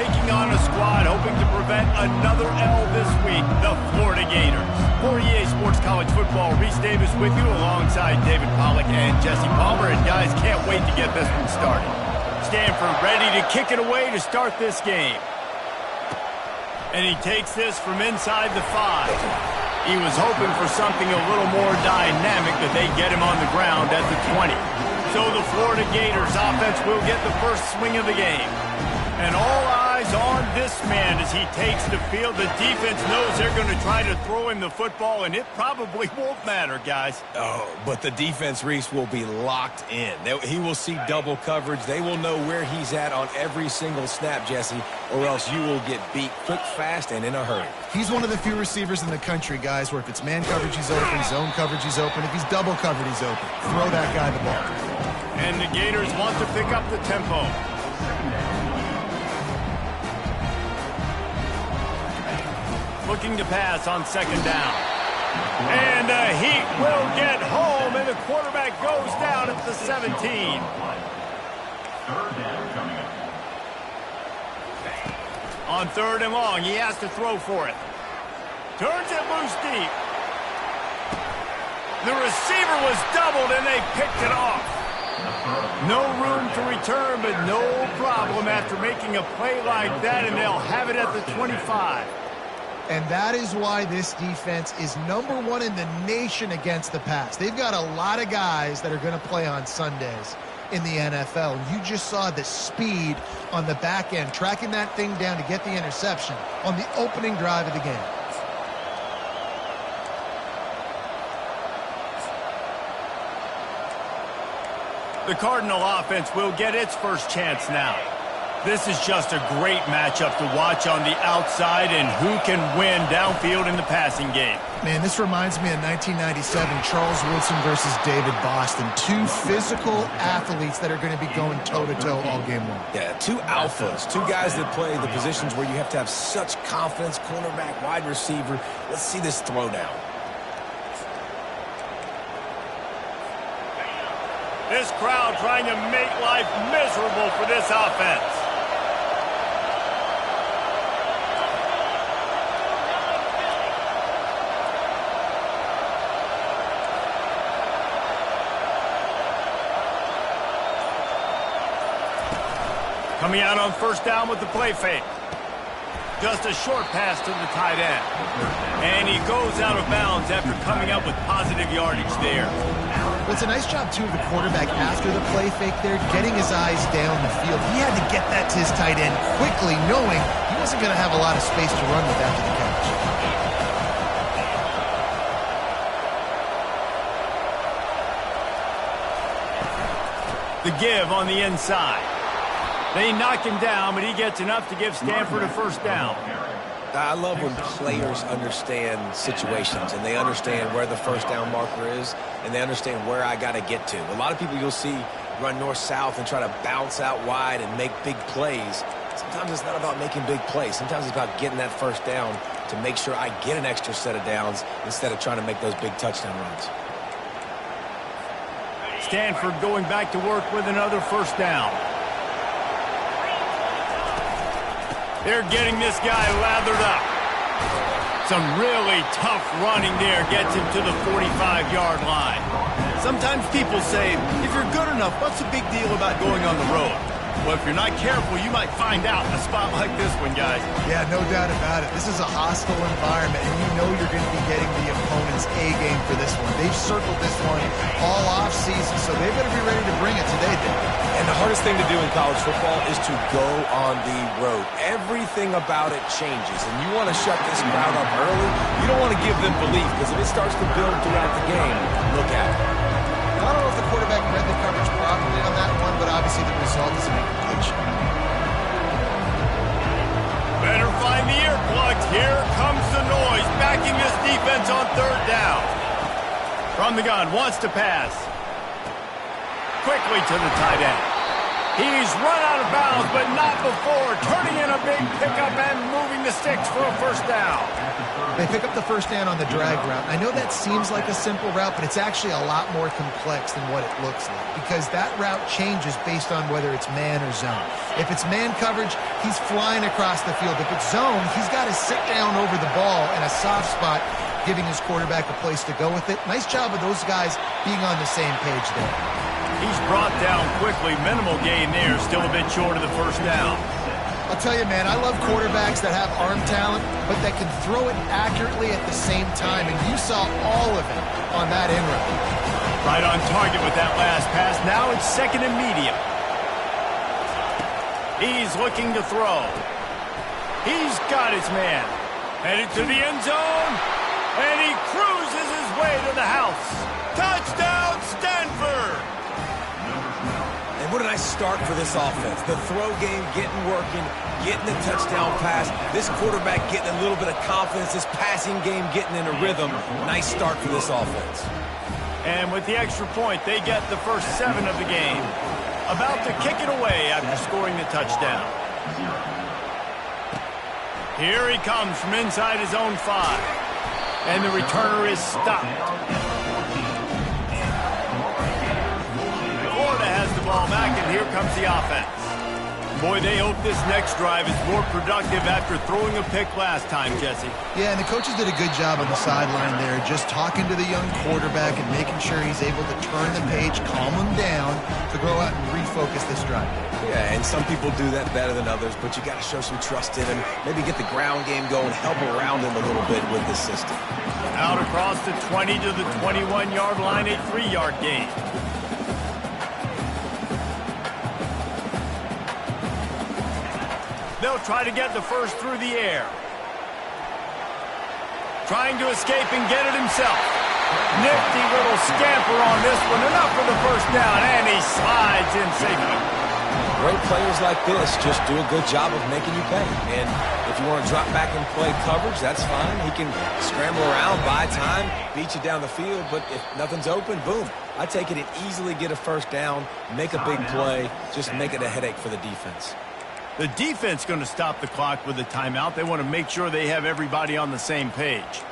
taking on a squad hoping to prevent another L this week, the Florida Gators. For EA Sports College Football, Reese Davis with you alongside David Pollack and Jesse Palmer. And guys, can't wait to get this one started. Stanford ready to kick it away to start this game. And he takes this from inside the 5. He was hoping for something a little more dynamic, that they get him on the ground at the 20. So the Florida Gators offense will get the first swing of the game. And all eyes on this man as he takes the field. The defense knows they're going to try to throw him the football, and it probably won't matter, guys. Oh, but the defense, Reese, will be locked in. He will see double coverage. They will know where he's at on every single snap, Jesse, or else you will get beat quick, fast, and in a hurry. He's one of the few receivers in the country, guys, where if it's man coverage, he's open, zone coverage, he's open. If he's double covered, he's open. Throw that guy the ball. And the Gators want to pick up the tempo. Looking to pass on second down. And the Heat will get home, and the quarterback goes down at the 17. On third and long, he has to throw for it. Turns it loose deep. The receiver was doubled, and they picked it off. No room to return, but no problem after making a play like that, and they'll have it at the 25. And that is why this defense is #1 in the nation against the pass. They've got a lot of guys that are going to play on Sundays in the NFL. And you just saw the speed on the back end, tracking that thing down to get the interception on the opening drive of the game. The Cardinal offense will get its first chance now. This is just a great matchup to watch on the outside, and who can win downfield in the passing game. Man, this reminds me of 1997, Charles Woodson versus David Boston. Two physical athletes that are going to be going toe-to-toe all game long. Yeah, two alphas, two guys that play the positions where you have to have such confidence, cornerback, wide receiver. Let's see this throwdown. This crowd trying to make life miserable for this offense. Coming out on first down with the play fake. Just a short pass to the tight end. And he goes out of bounds after coming up with positive yardage there. Well, it's a nice job, too, of the quarterback after the play fake there, getting his eyes down the field. He had to get that to his tight end quickly, knowing he wasn't going to have a lot of space to run with after the catch. The give on the inside. They knock him down, but he gets enough to give Stanford a first down. I love when players understand situations and they understand where the first down marker is and they understand where I got to get to. A lot of people you'll see run north-south and try to bounce out wide and make big plays. Sometimes it's not about making big plays. Sometimes it's about getting that first down to make sure I get an extra set of downs instead of trying to make those big touchdown runs. Stanford going back to work with another first down. They're getting this guy lathered up. Some really tough running there gets him to the 45-yard line. Sometimes people say, if you're good enough, what's the big deal about going on the road? Well, if you're not careful, you might find out in a spot like this one, guys. Yeah, no doubt about it. This is a hostile environment, and you know you're going to be getting the opponent's A-game for this one. They've circled this one all off-season, so they better be ready to bring it today, Dave. And the hardest thing to do in college football is to go on the road. Everything about it changes, and you want to shut this crowd up early. You don't want to give them belief, because if it starts to build throughout the game, look out. I don't know if the quarterback read the coverage properly on that one, but obviously the result is an incompletion. Better find the earplugs. Here comes the noise, backing this defense on third down. From the gun, wants to pass. Quickly to the tight end. He's run out of bounds, but not before. Turning in a big pickup and moving the the sticks for a first down. They pick up the first down on the drag route. I know that seems like a simple route, but it's actually a lot more complex than what it looks like because that route changes based on whether it's man or zone. If it's man coverage, he's flying across the field. If it's zone, he's got to sit down over the ball in a soft spot, giving his quarterback a place to go with it. Nice job of those guys being on the same page there. He's brought down quickly. Minimal gain there. Still a bit short of the first down. I'll tell you, man, I love quarterbacks that have arm talent, but that can throw it accurately at the same time, and you saw all of it on that in route. Right on target with that last pass. Now it's second and medium. He's looking to throw. He's got his man. Headed to the end zone, and he cruises his way to the house. Touchdown, Stanford! And what a nice start for this offense. The throw game getting working, getting the touchdown pass. This quarterback getting a little bit of confidence. This passing game getting in a rhythm. Nice start for this offense. And with the extra point, they get the first 7 of the game. About to kick it away after scoring the touchdown. Here he comes from inside his own 5. And the returner is stopped. Florida has the ball back, and here comes the offense. Boy, they hope this next drive is more productive after throwing a pick last time, Jesse. Yeah, and the coaches did a good job on the sideline there, just talking to the young quarterback and making sure he's able to turn the page, calm him down to go out and refocus this drive. Yeah, and some people do that better than others, but you got to show some trust in him. Maybe get the ground game going, help around him a little bit with this system. Out across the 20 to the 21-yard line, a 3-yard gain. They'll try to get the first through the air. Trying to escape and get it himself. Nifty little scamper on this one. Enough for the first down, and he slides in safely. Great players like this just do a good job of making you pay. And if you want to drop back and play coverage, that's fine. He can scramble around, buy time, beat you down the field. But if nothing's open, boom. I take it and easily get a first down, make a big play, just make it a headache for the defense. The defense going to stop the clock with a timeout. They want to make sure they have everybody on the same page.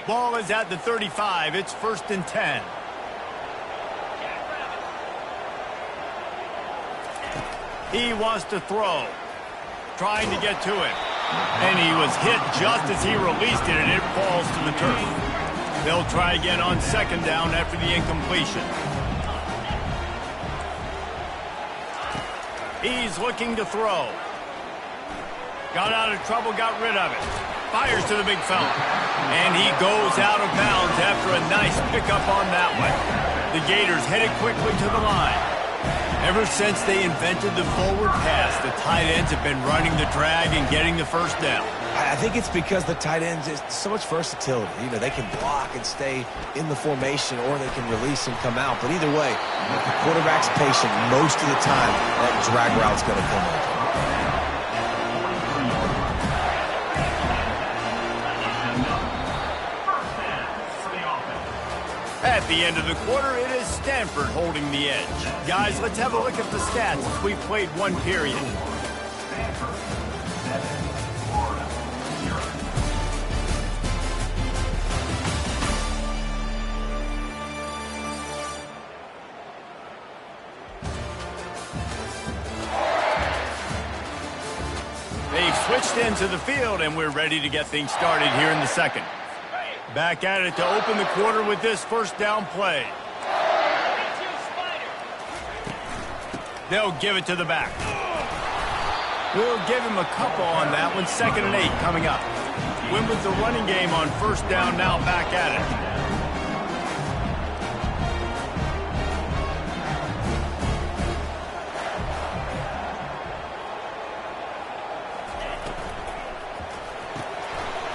Ball is at the 35. It's 1st and 10. He wants to throw. Trying to get to it. And he was hit just as he released it, and it falls to the turf. They'll try again on 2nd down after the incompletion. He's looking to throw. Got out of trouble, got rid of it. Fires to the big fella. And he goes out of bounds after a nice pickup on that one. The Gators headed quickly to the line. Ever since they invented the forward pass, the tight ends have been running the drag and getting the first down. I think it's because the tight ends is so much versatility. You know, they can block and stay in the formation, or they can release and come out. But either way, if the quarterback's patient, most of the time, that drag route's going to come up. At the end of the quarter, it is Stanford holding the edge. Guys, let's have a look at the stats as we played one period. They've switched into the field, and we're ready to get things started here in the second. Back at it to open the quarter with this first down play. They'll give it to the back. We'll give him a couple on that one. 2nd and 8 coming up. Win with the running game on first down, now back at it.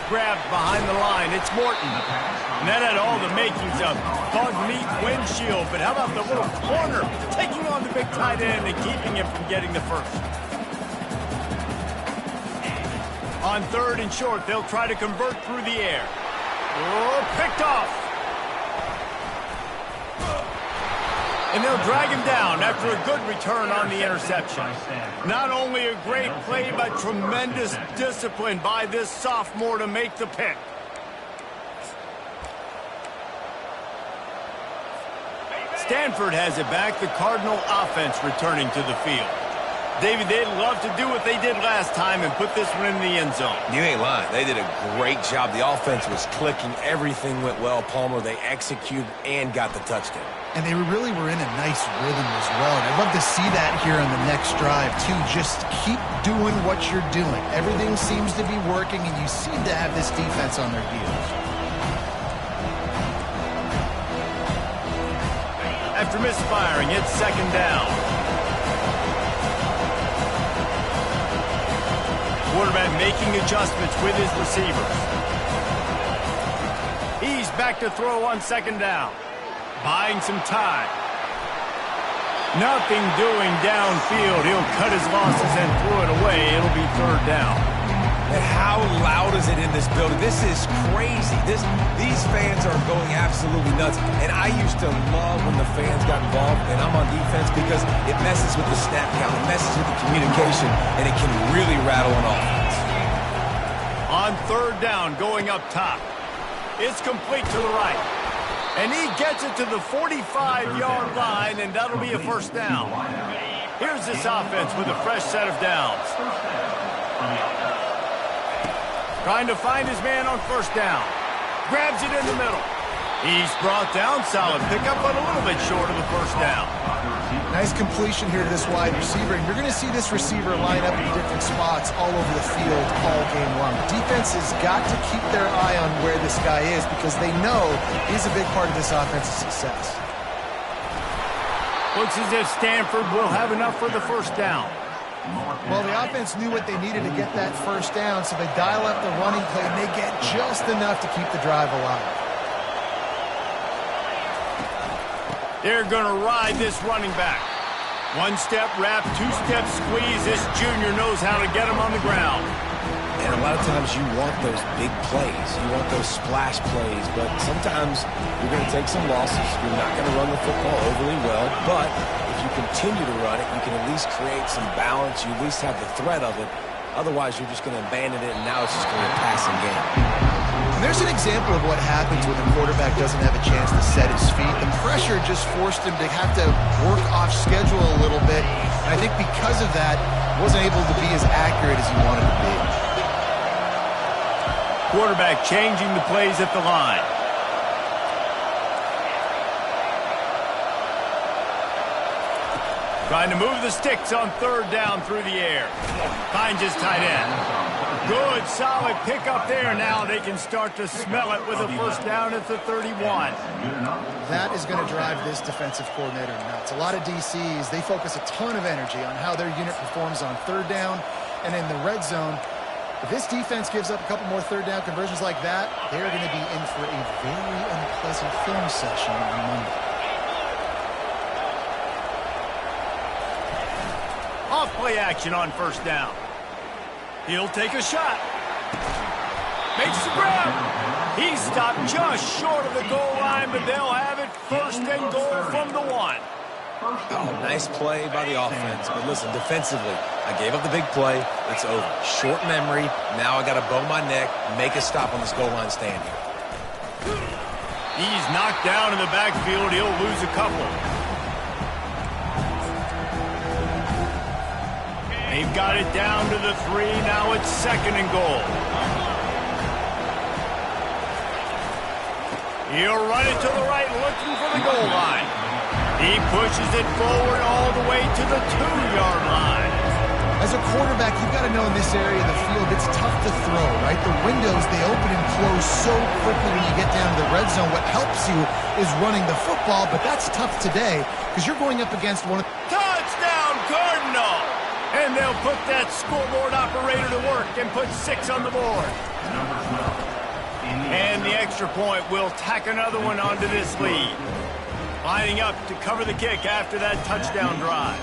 Grabbed behind the line. It's Morton. And that had all the makings of bug meat windshield. But how about the little corner taking on the big tight end and keeping him from getting the first? On 3rd and short, they'll try to convert through the air. Oh, picked off. And they'll drag him down after a good return on the interception. Not only a great play, but tremendous discipline by this sophomore to make the pick. Stanford has it back. The Cardinal offense returning to the field. David, they'd love to do what they did last time and put this one in the end zone. You ain't lying. They did a great job. The offense was clicking. Everything went well, Palmer. They executed and got the touchdown. And they really were in a nice rhythm as well. And I'd love to see that here on the next drive, too. Just keep doing what you're doing. Everything seems to be working, and you seem to have this defense on their heels. After misfiring, it's second down. Quarterback making adjustments with his receivers. He's back to throw on second down. Buying some time. Nothing doing downfield. He'll cut his losses and throw it away. It'll be third down. And how loud is it in this building? This is crazy. These fans are going absolutely nuts. And I used to love when the fans got involved, and I'm on defense because it messes with the snap count, it messes with the communication, and it can really rattle an offense. On third down, going up top. It's complete to the right. And he gets it to the 45-yard line, and that'll be a first down. Here's this offense with a fresh set of downs. Trying to find his man on first down. Grabs it in the middle. He's brought down. Solid pickup, but a little bit short of the first down. Nice completion here to this wide receiver, and you're going to see this receiver line up in different spots all over the field all game long. Defense has got to keep their eye on where this guy is because they know he's a big part of this offense's success. Looks as if Stanford will have enough for the first down. Well, the offense knew what they needed to get that first down, so they dial up the running play, and they get just enough to keep the drive alive. They're going to ride this running back. One-step wrap, two-step squeeze. This junior knows how to get him on the ground. And a lot of times you want those big plays. You want those splash plays. But sometimes you're going to take some losses. You're not going to run the football overly well. But if you continue to run it, you can at least create some balance. You at least have the threat of it. Otherwise, you're just going to abandon it, and now it's just going to be a passing game. And there's an example of what happens when the quarterback doesn't have a chance to set his feet. The pressure just forced him to have to work off schedule a little bit. And I think because of that, he wasn't able to be as accurate as he wanted to be. Quarterback changing the plays at the line. Trying to move the sticks on third down through the air. Finds his tight end. Good, solid pickup there. Now they can start to smell it with a first down at the 31. That is going to drive this defensive coordinator nuts. A lot of DCs, they focus a ton of energy on how their unit performs on third down and in the red zone. If this defense gives up a couple more third down conversions like that, they're going to be in for a very unpleasant film session on Monday. Off play action on first down. He'll take a shot. Makes the grab. He stopped just short of the goal line, but they'll have it first and goal from the 1. Oh, nice play by the offense. But listen, defensively, I gave up the big play. It's over. Short memory. Now I got to bow my neck, make a stop on this goal line stand here. He's knocked down in the backfield. He'll lose a couple. They've got it down to the 3. Now it's second and goal. He'll run it to the right, looking for the goal line. He pushes it forward all the way to the 2-yard line. As a quarterback, you've got to know in this area of the field, it's tough to throw, right? The windows, they open and close so quickly when you get down to the red zone. What helps you is running the football, but that's tough today because you're going up against one of... Touchdown, Cardinal! And they'll put that scoreboard operator to work and put 6 on the board. And the extra point will tack another one onto this lead. Lining up to cover the kick after that touchdown drive.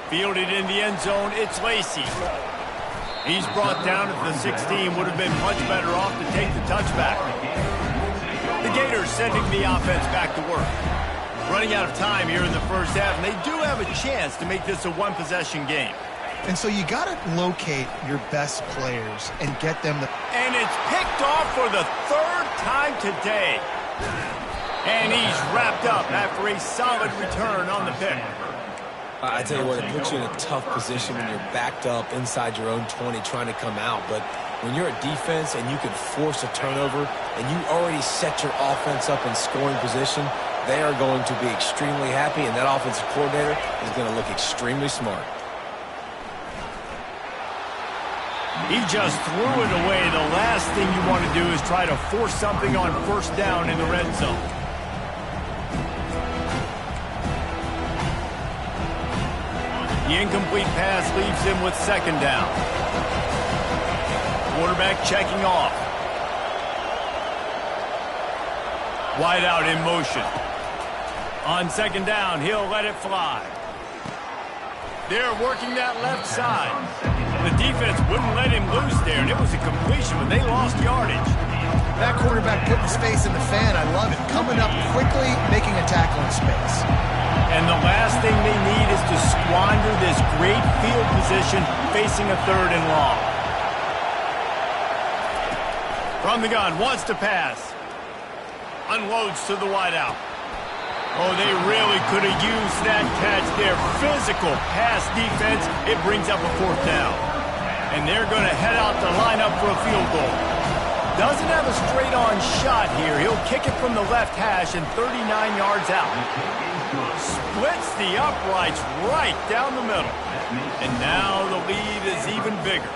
Fielded in the end zone, it's Lacey. He's brought down at the 16. Would have been much better off to take the touchback. The Gators sending the offense back to work. Running out of time here in the first half, and they do have a chance to make this a one-possession game. And so you got to locate your best players and get them the... And it's picked off for the third time today. And he's wrapped up after a solid return on the pick. I tell you what, it puts you in a tough position when you're backed up inside your own 20 trying to come out. But when you're a defense and you can force a turnover and you already set your offense up in scoring position, they are going to be extremely happy, and that offensive coordinator is going to look extremely smart. He just threw it away. The last thing you want to do is try to force something on first down in the red zone. The incomplete pass leaves him with second down. Quarterback checking off. Wide out in motion. On second down, he'll let it fly. They're working that left side. The defense wouldn't let him loose there, and it was a completion, but they lost yardage. That quarterback putting his face in the fan, I love it. Coming up quickly, making a tackle in space. And the last thing they need is to squander this great field position facing a third and long. From the gun, wants to pass. Unloads to the wideout. Oh, they really could have used that catch there. Physical pass defense. It brings up a fourth down. And they're going to head out to line up for a field goal. Doesn't have a straight-on shot here. He'll kick it from the left hash and 39 yards out. Splits the uprights right down the middle. And now the lead is even bigger.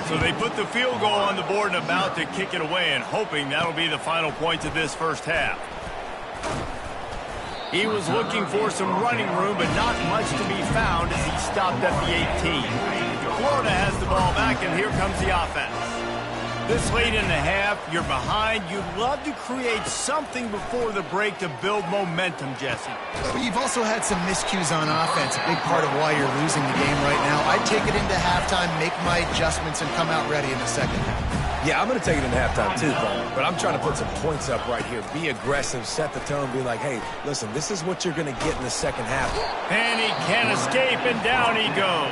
So they put the field goal on the board and about to kick it away, and hoping that'll be the final points of this first half. He was looking for some running room, but not much to be found as he stopped at the 18. Florida has the ball back, and here comes the offense. This late in the half, you're behind. You'd love to create something before the break to build momentum, Jesse. But you've also had some miscues on offense, a big part of why you're losing the game right now. I'd take it into halftime, make my adjustments, and come out ready in the second half. Yeah, I'm going to take it into halftime too, Paul. But I'm trying to put some points up right here. Be aggressive, set the tone, be like, hey, listen, this is what you're going to get in the second half. And he can't escape, and down he goes.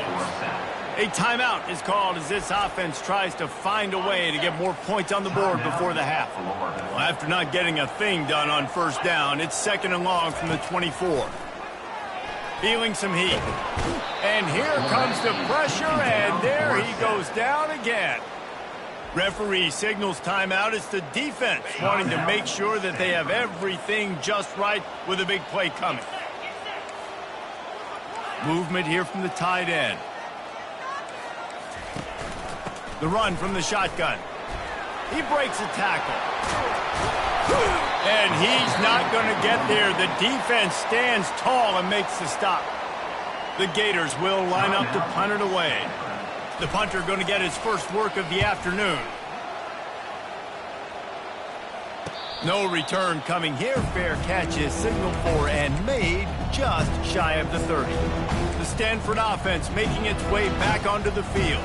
A timeout is called as this offense tries to find a way to get more points on the board before the half. Well, after not getting a thing done on first down, it's second and long from the 24. Feeling some heat. And here comes the pressure, and there he goes down again. Referee signals timeout. It's the defense wanting to make sure that they have everything just right with a big play coming. Movement here from the tight end. The run from the shotgun. He breaks a tackle. And he's not going to get there. The defense stands tall and makes the stop. The Gators will line up to punt it away. The punter going to get his first work of the afternoon. No return coming here. Fair catch is signaled for and made just shy of the 30. The Stanford offense making its way back onto the field.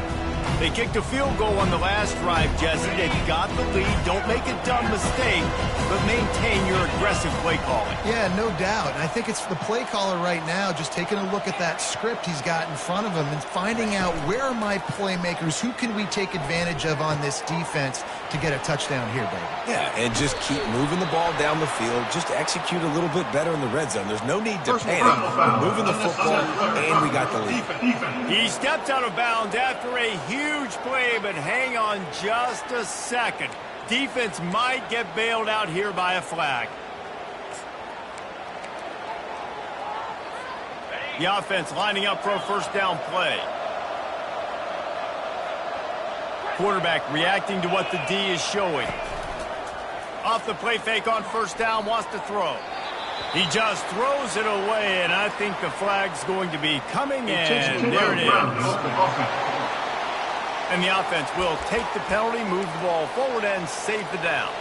They kicked a field goal on the last drive, Jesse. They've got the lead. Don't make a dumb mistake, but maintain your aggressive play calling. Yeah, no doubt. And I think it's the play caller right now just taking a look at that script he's got in front of him and finding out where are my playmakers, who can we take advantage of on this defense to get a touchdown here, baby. Yeah, and just keep moving the ball down the field. Just execute a little bit better in the red zone. There's no need to panic. We're moving the football, and we got the lead. He stepped out of bounds after a huge play, but hang on just a second. Defense might get bailed out here by a flag. The offense lining up for a first down play. Quarterback reacting to what the D is showing. Off the play fake on first down, wants to throw. He just throws it away, and I think the flag's going to be coming, and there it is. And the offense will take the penalty, move the ball forward, and save the down.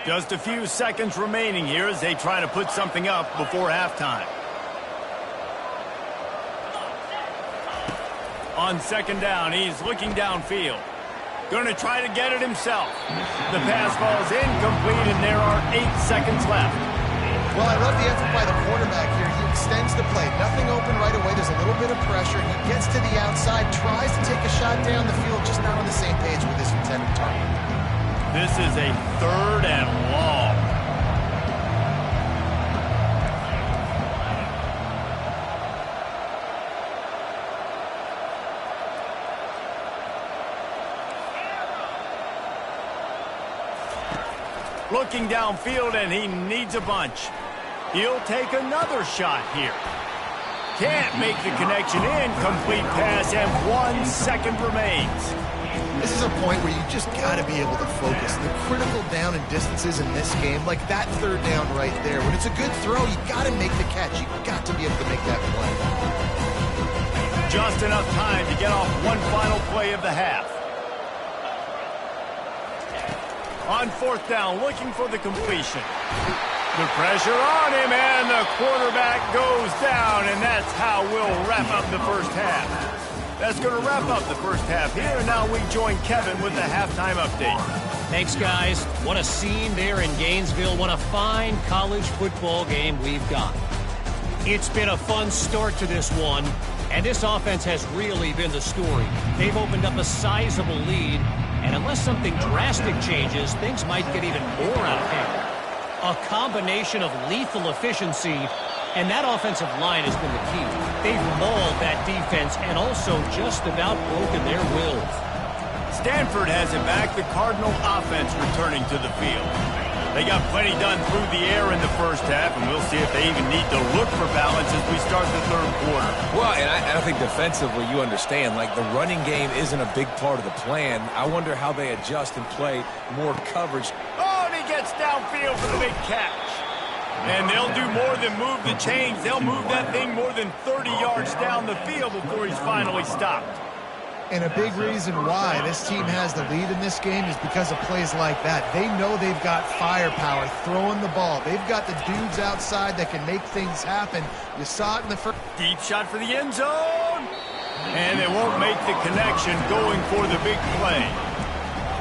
Just a few seconds remaining here as they try to put something up before halftime. On second down, he's looking downfield. Going to try to get it himself. The pass falls incomplete, and there are 8 seconds left. Well, I love the effort by the quarterback here. He extends the play. Nothing open right away. There's a little bit of pressure. He gets to the outside, tries to take a shot down the field, just not on the same page with his intended target. This is a 3rd and long. Looking downfield, and he needs a bunch. He'll take another shot here. Can't make the connection. Incomplete pass, and 1 second remains. This is a point where you just got to be able to focus. The critical down and distances in this game, like that 3rd down right there. When it's a good throw, you got to make the catch. You got to be able to make that play. Just enough time to get off one final play of the half. On 4th down, looking for the completion. The pressure on him, and the quarterback goes down, and that's how we'll wrap up the first half. That's going to wrap up the first half here, and now we join Kevin with the halftime update. Thanks, guys. What a scene there in Gainesville. What a fine college football game we've got. It's been a fun start to this one, and this offense has really been the story. They've opened up a sizable lead, and unless something drastic changes, things might get even more out of hand. A combination of lethal efficiency, and that offensive line has been the key. They've mauled that defense and also just about broken their will. Stanford has it back. The Cardinal offense returning to the field. They got plenty done through the air in the first half, and we'll see if they even need to look for balance as we start the 3rd quarter. Well, and I think defensively you understand, like the running game isn't a big part of the plan. I wonder how they adjust and play more coverage. Oh, and he gets downfield for the big catch. And they'll do more than move the chains. They'll move that thing more than 30 yards down the field before he's finally stopped. And a big reason why this team has the lead in this game is because of plays like that. They know they've got firepower throwing the ball. They've got the dudes outside that can make things happen. You saw it in the first. Deep shot for the end zone. And they won't make the connection going for the big play.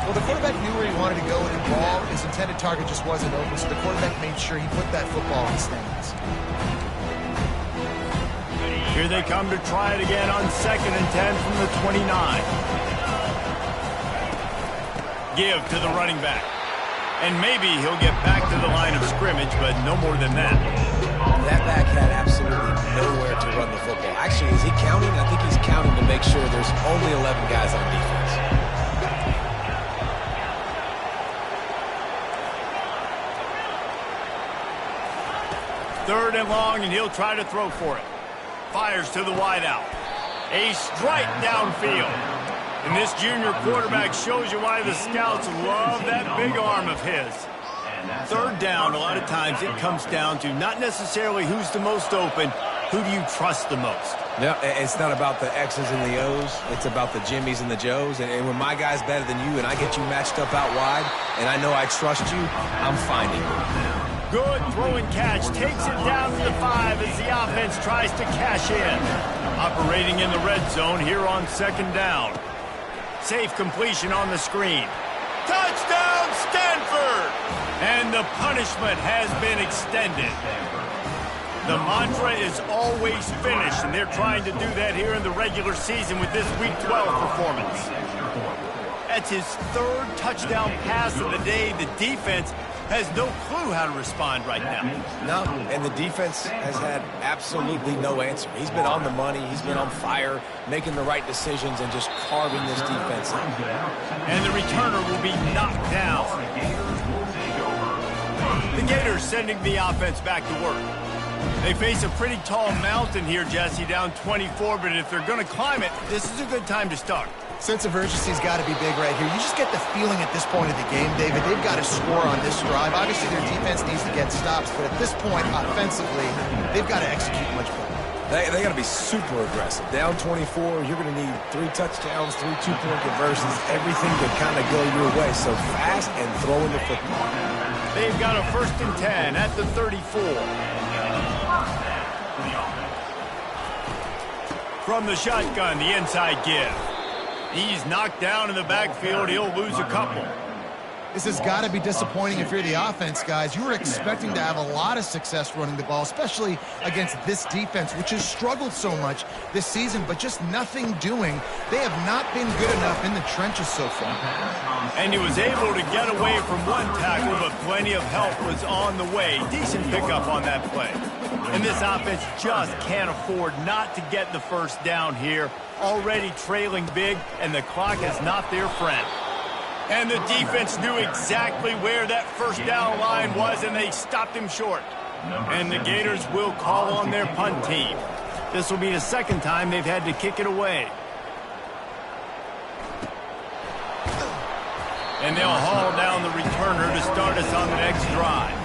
Well, the quarterback knew where he wanted to go with the ball. His intended target just wasn't open, so the quarterback made sure he put that football in the stands. Here they come to try it again on 2nd and 10 from the 29. Give to the running back. And maybe he'll get back to the line of scrimmage, but no more than that. That back had absolutely nowhere to run the football. Actually, is he counting? I think he's counting to make sure there's only 11 guys on defense. Third and long, and he'll try to throw for it. Fires to the wideout. A strike downfield. And this junior quarterback shows you why the scouts love that big arm of his. Third down, a lot of times it comes down to not necessarily who's the most open, who do you trust the most? No, it's not about the X's and the O's. It's about the Jimmies and the Joes. And when my guy's better than you and I get you matched up out wide and I know I trust you, I'm finding you. Good throw and catch. Takes it down to the 5 as the offense tries to cash in. Operating in the red zone here on 2nd down. Safe completion on the screen. Touchdown, Stanford! And the punishment has been extended. The mantra is always finish, and they're trying to do that here in the regular season with this Week 12 performance. That's his 3rd touchdown pass of the day. The defense has no clue how to respond right now. No, and the defense has had absolutely no answer. He's been on the money. He's been on fire, making the right decisions and just carving this defense up. And the returner will be knocked down. The Gators sending the offense back to work. They face a pretty tall mountain here, Jesse, down 24, but if they're going to climb it, this is a good time to start. Sense of urgency's got to be big right here. You just get the feeling at this point of the game, David, they've got to score on this drive. Obviously, their defense needs to get stops, but at this point, offensively, they've got to execute much better. They got to be super aggressive. Down 24, you're going to need 3 touchdowns, 3 two-point conversions, everything to kind of go your way. So fast and throwing the football. They've got a 1st and 10 at the 34. From the shotgun, the inside give. He's knocked down in the backfield. He'll lose a couple. This has got to be disappointing if you're the offense, guys. You were expecting to have a lot of success running the ball, especially against this defense, which has struggled so much this season, but just nothing doing. They have not been good enough in the trenches so far. And he was able to get away from one tackle, but plenty of help was on the way. Decent pickup on that play. And this offense just can't afford not to get the first down here. Already trailing big, and the clock is not their friend. And the defense knew exactly where that first down line was, and they stopped him short. And the Gators will call on their punt team. This will be the second time they've had to kick it away. And they'll haul down the returner to start us on the next drive.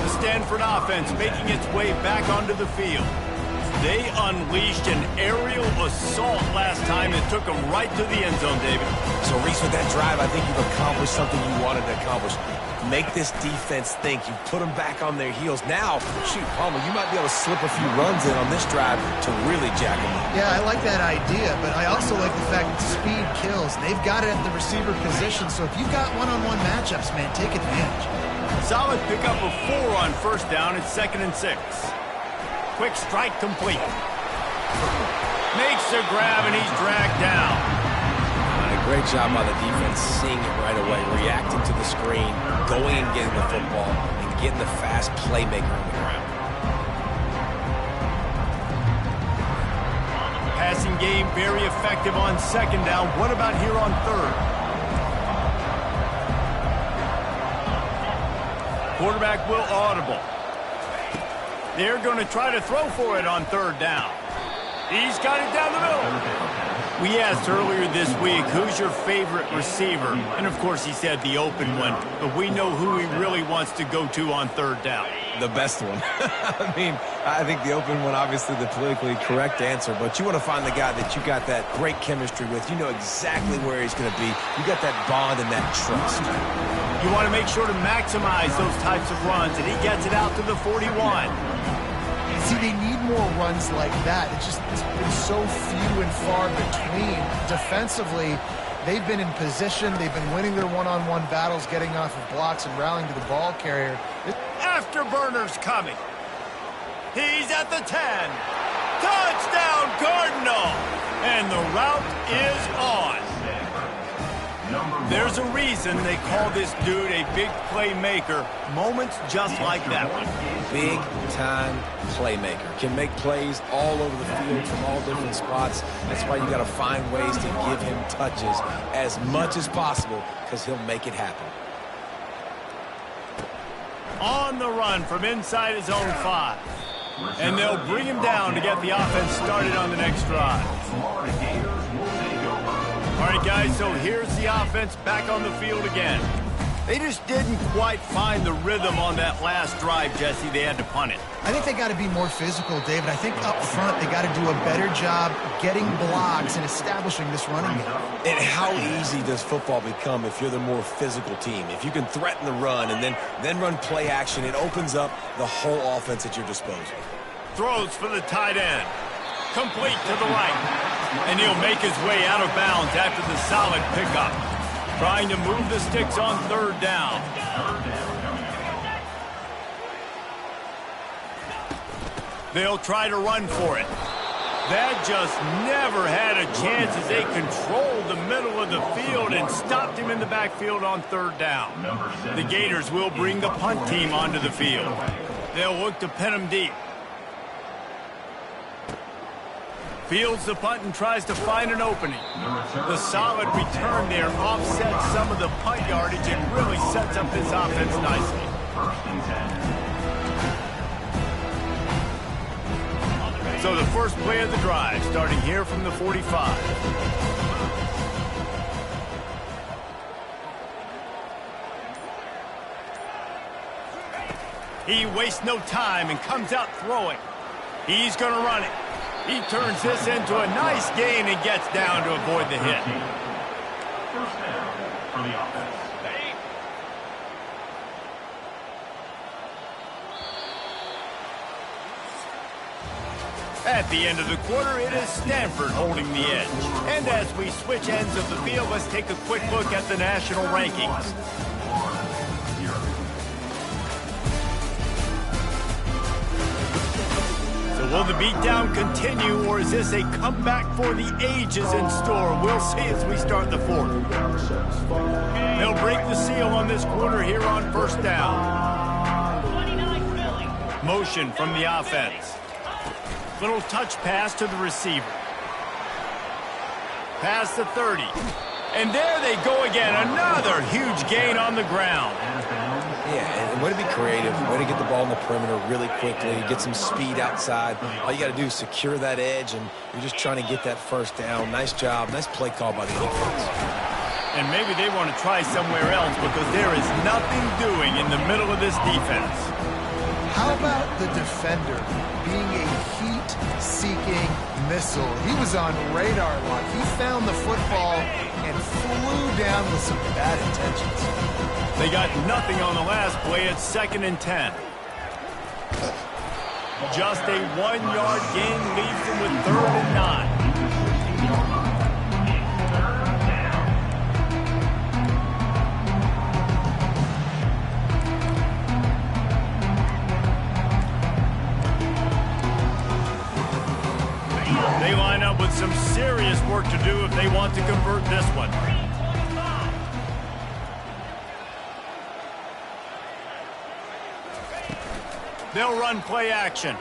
The Stanford offense making its way back onto the field. They unleashed an aerial assault last time and took them right to the end zone, David. So, Reese, with that drive, I think you've accomplished something you wanted to accomplish. Make this defense think. You put them back on their heels. Now, shoot, Palmer, you might be able to slip a few runs in on this drive to really jack them up. Yeah, I like that idea, but I also like the fact that speed kills. They've got it at the receiver position, so if you've got one-on-one matchups, man, take advantage. Solid pickup of 4 on first down. It's 2nd and 6. Quick strike complete. Makes the grab, and he's dragged down. A great job by the defense, seeing it right away, reacting to the screen, going and getting the football, and getting the fast playmaker on the ground. Passing game very effective on second down. What about here on third? Quarterback will audible. They're going to try to throw for it on third down. He's got it down the middle. We asked earlier this week, who's your favorite receiver? And, of course, he said the open one. But we know who he really wants to go to on third down. The best one. I mean, I think the open one, obviously the politically correct answer, but you want to find the guy that you got that great chemistry with. You know exactly where he's going to be. You got that bond and that trust. You want to make sure to maximize those types of runs, and he gets it out to the 41. See, they need more runs like that. It's been so few and far between. Defensively, they've been in position. They've been winning their one-on-one battles, getting off of blocks and rallying to the ball carrier. Afterburner's coming. He's at the 10. Touchdown, Cardinal! And the route is on. There's a reason they call this dude a big playmaker. Moments just like that one. Big-time playmaker. Can make plays all over the field from all different spots. That's why you got to find ways to give him touches as much as possible, because he'll make it happen. On the run from inside his own 5. And they'll bring him down to get the offense started on the next drive. All right, guys, so here's the offense back on the field again. They just didn't quite find the rhythm on that last drive, Jesse. They had to punt it. I think they got to be more physical, David. I think up front they got to do a better job getting blocks and establishing this running game. And how easy does football become if you're the more physical team? If you can threaten the run and then run play action, it opens up the whole offense at your disposal. Throws for the tight end. Complete to the right. And he'll make his way out of bounds after the solid pickup. Trying to move the sticks on third down. They'll try to run for it. That just never had a chance as they controlled the middle of the field and stopped him in the backfield on third down. The Gators will bring the punt team onto the field. They'll look to pin him deep. Fields the punt and tries to find an opening. The solid return there offsets some of the punt yardage and really sets up this offense nicely. So the first play of the drive, starting here from the 45. He wastes no time and comes out throwing. He's going to run it. He turns this into a nice gain and gets down to avoid the hit. First down for the offense. At the end of the quarter, it is Stanford holding the edge. And as we switch ends of the field, let's take a quick look at the national rankings. So will the beatdown continue, or is this a comeback for the ages in store? We'll see as we start the fourth. They'll break the seal on this quarter here on first down. Motion from the offense. Little touch pass to the receiver. Pass to 30. And there they go again. Another huge gain on the ground. Yeah, and way to be creative. Way to get the ball in the perimeter really quickly. Get some speed outside. All you got to do is secure that edge, and you're just trying to get that first down. Nice job. Nice play call by the offense. And maybe they want to try somewhere else because there is nothing doing in the middle of this defense. How about the defender being a heat-seeking missile? He was on radar lock. He found the football and flew down with some bad intentions. They got nothing on the last play. It's 2nd and 10. Just a 1-yard gain leaves them with 3rd and 9. They line up with some serious work to do if they want to convert this one. They'll run play action.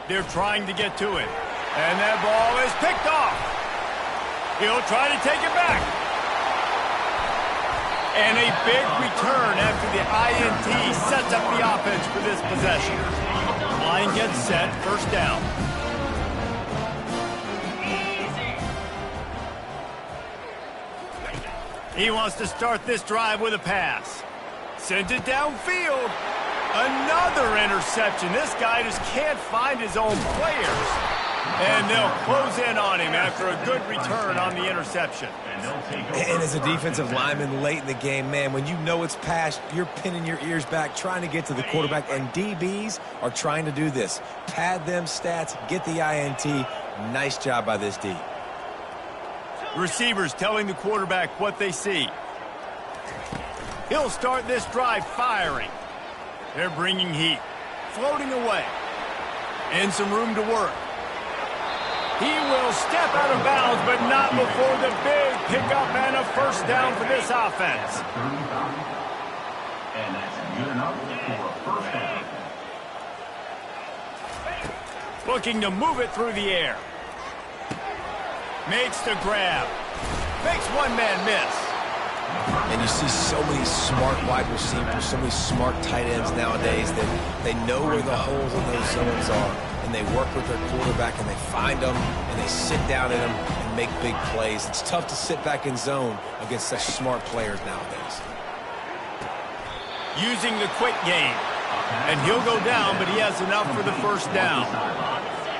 They're trying to get to it. And that ball is picked off. He'll try to take it back. And a big return after the INT sets up the offense for this possession. Line gets set, first down. He wants to start this drive with a pass. Sends it downfield. Another interception. This guy just can't find his own players. And they'll close in on him after a good return on the interception. And as a defensive lineman late in the game, man, when you know it's past, you're pinning your ears back, trying to get to the quarterback. And DBs are trying to do this. Pad them stats, get the INT. Nice job by this D. Receivers telling the quarterback what they see. He'll start this drive firing. They're bringing heat. Floating away. And some room to work. He will step out of bounds, but not before the big pickup and a first down for this offense. And that's good enough for a first down. Looking to move it through the air. Makes the grab. Makes one man miss. And you see so many smart wide receivers, so many smart tight ends nowadays that they know where the holes in those zones are, and they work with their quarterback, and they find them, and they sit down in them and make big plays. It's tough to sit back in zone against such smart players nowadays. Using the quick game. And he'll go down, but he has enough for the first down.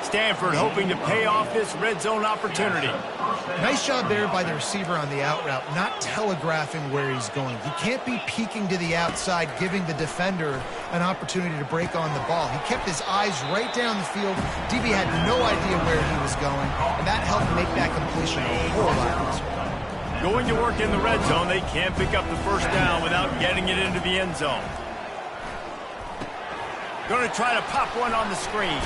Stanford hoping to pay off this red zone opportunity. Nice job there by the receiver on the out route, not telegraphing where he's going. You can't be peeking to the outside, giving the defender an opportunity to break on the ball. He kept his eyes right down the field. DB had no idea where he was going, and that helped make that completion a whole lot easier. Going to work in the red zone, they can't pick up the first down without getting it into the end zone. Going to try to pop one on the screen.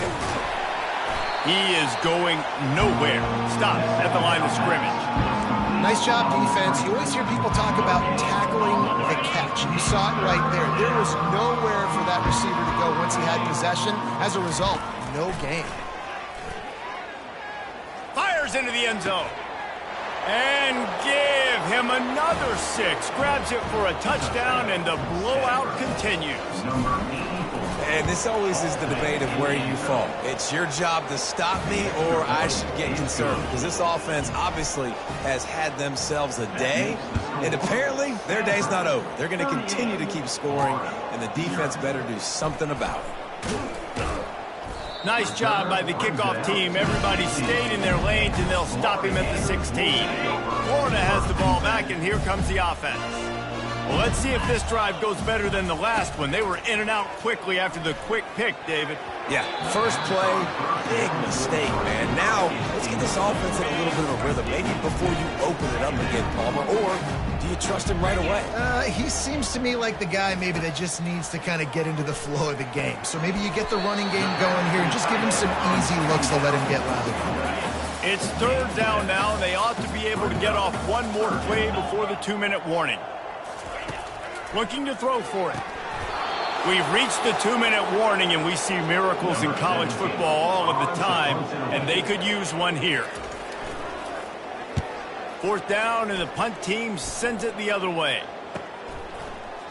He is going nowhere. Stop at the line of scrimmage. Nice job, defense. You always hear people talk about tackling the catch. You saw it right there. There was nowhere for that receiver to go once he had possession. As a result, no gain. Fires into the end zone. And give him another 6. Grabs it for a touchdown, and the blowout continues. And this always is the debate of where you fall. It's your job to stop me, or I should get concerned. Because this offense obviously has had themselves a day, and apparently their day's not over. They're going to continue to keep scoring, and the defense better do something about it. Nice job by the kickoff team. Everybody stayed in their lanes, and they'll stop him at the 16. Florida has the ball back. back, and here comes the offense. Well, let's see if this drive goes better than the last one. They were in and out quickly after the quick pick, David. Yeah, first play, big mistake, man. Now, let's get this offense in a little bit of a rhythm. Maybe before you open it up again, Palmer, or do you trust him right away? He seems to me like the guy maybe that just needs to kind of get into the flow of the game. So maybe you get the running game going here and just give him some easy looks to let him get lathered. It's third down now, and they ought to be able to get off one more play before the 2-minute warning. Looking to throw for it. We've reached the 2-minute warning, and we see miracles in college football all of the time, and they could use one here. Fourth down, and the punt team sends it the other way.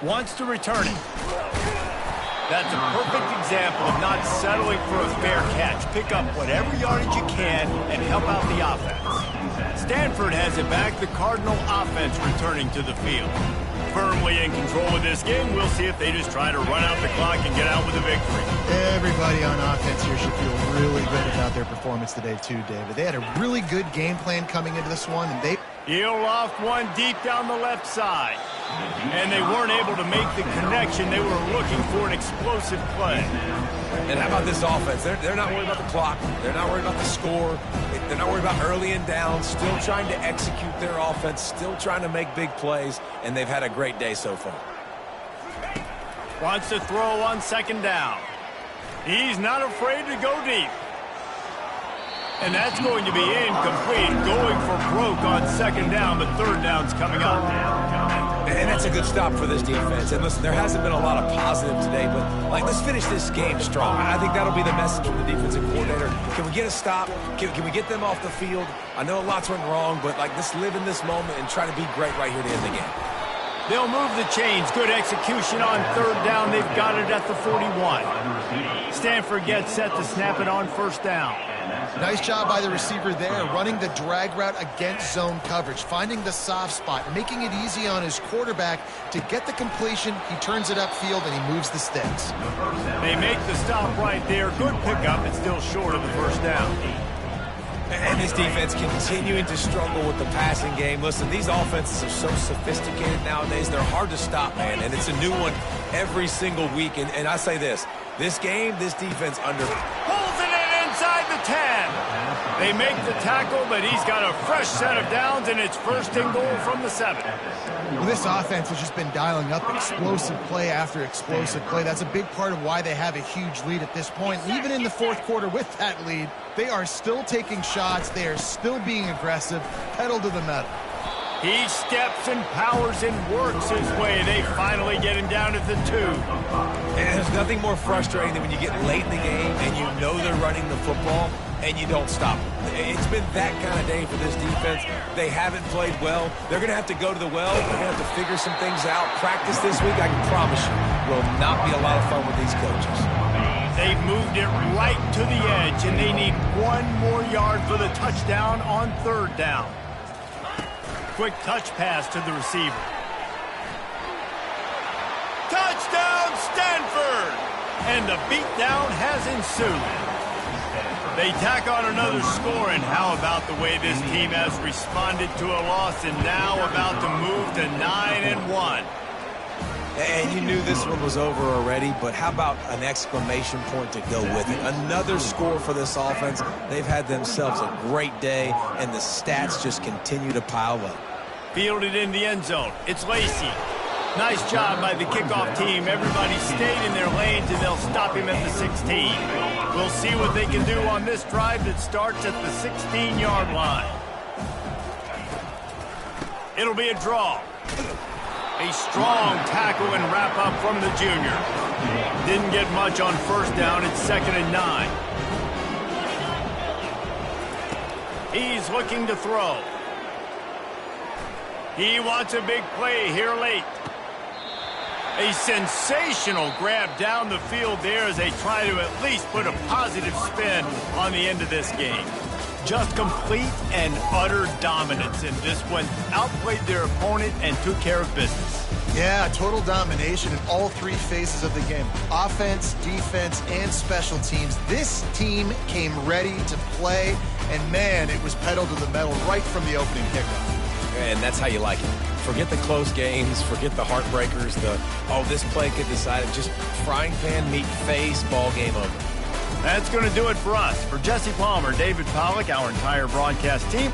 Wants to return it. That's a perfect example of not settling for a fair catch. Pick up whatever yardage you can and help out the offense. Stanford has it back. The Cardinal offense returning to the field. Firmly in control of this game. We'll see if they just try to run out the clock and get out with a victory. Everybody on offense here should feel really good about their performance today too, David. They had a really good game plan coming into this one, and they... He'll loft one deep down the left side. And they weren't able to make the connection. They were looking for an explosive play. And how about this offense? They're not worried about the clock. They're not worried about the score. They're not worried about early and down. Still trying to execute their offense. Still trying to make big plays. And they've had a great day so far. Wants to throw on second down. He's not afraid to go deep. And that's going to be incomplete. Going for broke on second down, but third down's coming up. And that's a good stop for this defense. And listen, there hasn't been a lot of positive today, but let's finish this game strong. I think that'll be the message from the defensive coordinator. Can we get a stop? Can we get them off the field? I know lots went wrong, but let's live in this moment and try to be great right here to end the game. They'll move the chains. Good execution on third down. They've got it at the 41. Stanford gets set to snap it on first down. Nice job by the receiver there, running the drag route against zone coverage, finding the soft spot, making it easy on his quarterback to get the completion. He turns it upfield, and he moves the sticks. They make the stop right there. Good pickup. It's still short of the first down. And this defense continuing to struggle with the passing game. Listen, these offenses are so sophisticated nowadays. They're hard to stop, man. And it's a new one every single week. And I say this game, this defense Pulls it in inside the 10. They make the tackle, but he's got a fresh set of downs, and it's first and goal from the 7. Well, this offense has just been dialing up explosive play after explosive play. That's a big part of why they have a huge lead at this point. Even in the fourth quarter with that lead, they are still taking shots. They are still being aggressive, pedal to the metal. He steps and powers and works his way. They finally get him down at the 2. And there's nothing more frustrating than when you get late in the game and you know they're running the football and you don't stop them. It's been that kind of day for this defense. They haven't played well. They're going to have to go to the well. They're going to have to figure some things out. Practice this week, I can promise you, will not be a lot of fun with these coaches. They've moved it right to the edge, and they need one more yard for the touchdown on third down. Quick touch pass to the receiver. Touchdown, Stanford! And the beatdown has ensued. They tack on another score, and how about the way this team has responded to a loss and now about to move to 9-1. And you knew this one was over already, but how about an exclamation point to go with it? Another score for this offense. They've had themselves a great day, and the stats just continue to pile up. Fielded in the end zone. It's Lacey. Nice job by the kickoff team. Everybody stayed in their lanes, and they'll stop him at the 16. We'll see what they can do on this drive that starts at the 16-yard line. It'll be a draw. A strong tackle and wrap up from the junior. Didn't get much on first down. It's 2nd and 9. He's looking to throw. He wants a big play here late. A sensational grab down the field there as they try to at least put a positive spin on the end of this game. Just complete and utter dominance in this one. Outplayed their opponent and took care of business. Yeah, total domination in all three phases of the game. Offense, defense, and special teams. This team came ready to play, and man, it was pedal to the metal right from the opening kickoff. And that's how you like it. Forget the close games, forget the heartbreakers, this play could decide it. Just frying pan, meat face, ball game over. That's going to do it for us. For Jesse Palmer, David Pollack, our entire broadcast team,